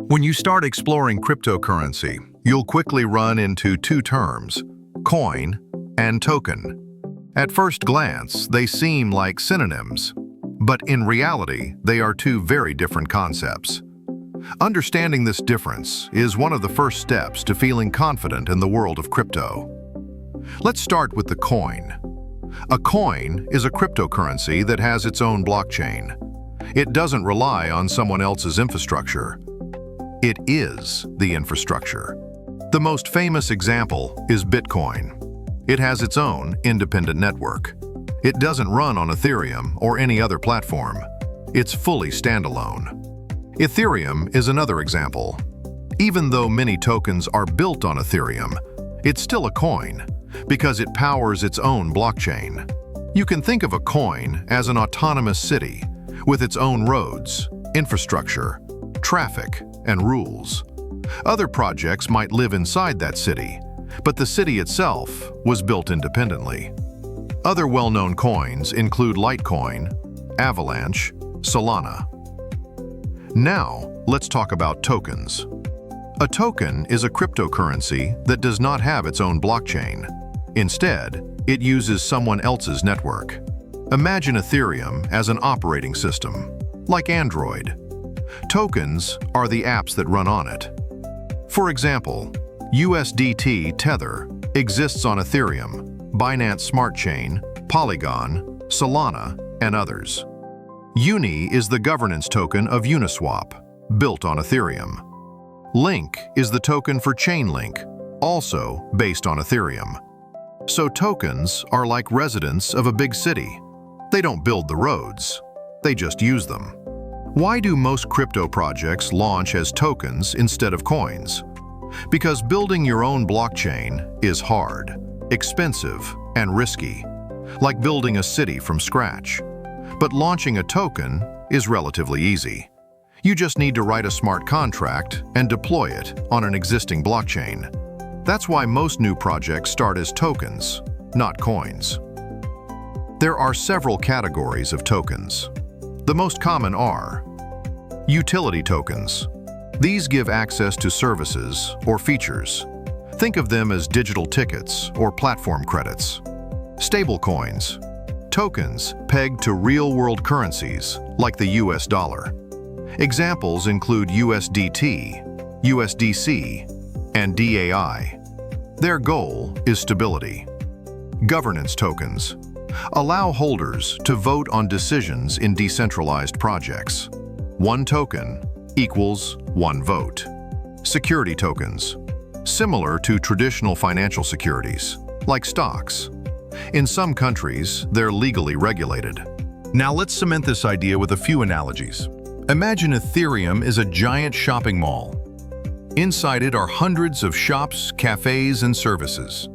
When you start exploring cryptocurrency, you'll quickly run into two terms, coin and token. At first glance, they seem like synonyms, but in reality, they are two very different concepts. Understanding this difference is one of the first steps to feeling confident in the world of crypto. Let's start with the coin. A coin is a cryptocurrency that has its own blockchain. It doesn't rely on someone else's infrastructure. It is the infrastructure. The most famous example is Bitcoin. It has its own independent network. It doesn't run on Ethereum or any other platform. It's fully standalone. Ethereum is another example. Even though many tokens are built on Ethereum, it's still a coin because it powers its own blockchain. You can think of a coin as an autonomous city with its own roads, infrastructure, traffic, and rules. Other projects might live inside that city, but the city itself was built independently. Other well-known coins include Litecoin, Avalanche, Solana. Now, let's talk about tokens. A token is a cryptocurrency that does not have its own blockchain. Instead, it uses someone else's network. Imagine Ethereum as an operating system, like Android. Tokens are the apps that run on it. For example, USDT Tether exists on Ethereum, Binance Smart Chain, Polygon, Solana, and others. Uni is the governance token of Uniswap, built on Ethereum. Link is the token for Chainlink, also based on Ethereum. So tokens are like residents of a big city. They don't build the roads, they just use them. Why do most crypto projects launch as tokens instead of coins? Because building your own blockchain is hard, expensive, and risky, like building a city from scratch. But launching a token is relatively easy. You just need to write a smart contract and deploy it on an existing blockchain. That's why most new projects start as tokens, not coins. There are several categories of tokens. The most common are utility tokens. These give access to services or features. Think of them as digital tickets or platform credits. Stablecoins. Tokens pegged to real-world currencies, like the US dollar. Examples include USDT, USDC, and DAI. Their goal is stability. Governance tokens allow holders to vote on decisions in decentralized projects. One token equals one vote. Security tokens, similar to traditional financial securities, like stocks. In some countries, they're legally regulated. Now let's cement this idea with a few analogies. Imagine Ethereum is a giant shopping mall. Inside it are hundreds of shops, cafes, and services.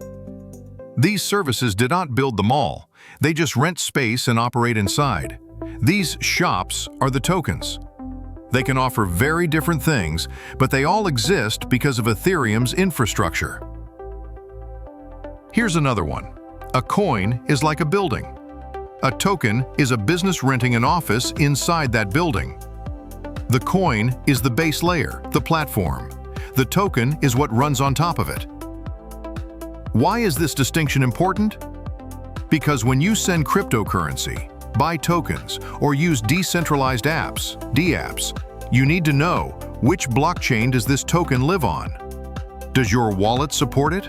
These services did not build the mall. They just rent space and operate inside. These shops are the tokens. They can offer very different things, but they all exist because of Ethereum's infrastructure. Here's another one. A coin is like a building. A token is a business renting an office inside that building. The coin is the base layer, the platform. The token is what runs on top of it. Why is this distinction important? Because when you send cryptocurrency, buy tokens, or use decentralized apps, dApps, you need to know which blockchain does this token live on. Does your wallet support it?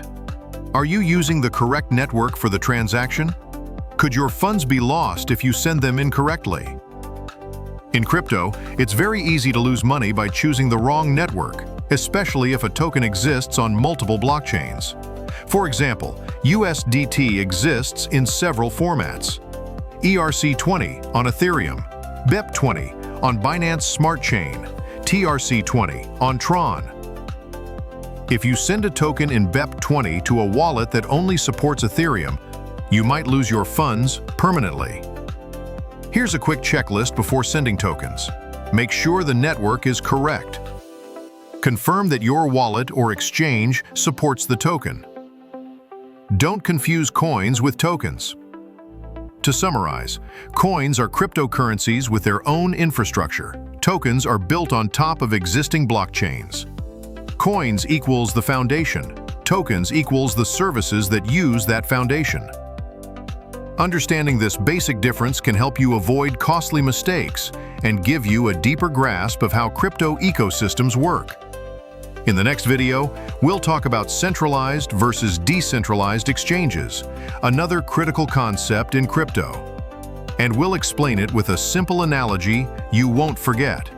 Are you using the correct network for the transaction? Could your funds be lost if you send them incorrectly? In crypto, it's very easy to lose money by choosing the wrong network, especially if a token exists on multiple blockchains. For example, USDT exists in several formats. ERC20 on Ethereum, BEP20 on Binance Smart Chain, TRC20 on Tron. If you send a token in BEP20 to a wallet that only supports Ethereum, you might lose your funds permanently. Here's a quick checklist before sending tokens. Make sure the network is correct. Confirm that your wallet or exchange supports the token. Don't confuse coins with tokens. To summarize, coins are cryptocurrencies with their own infrastructure. Tokens are built on top of existing blockchains. Coins equals the foundation. Tokens equals the services that use that foundation. Understanding this basic difference can help you avoid costly mistakes and give you a deeper grasp of how crypto ecosystems work. In the next video, we'll talk about centralized versus decentralized exchanges, another critical concept in crypto. And we'll explain it with a simple analogy you won't forget.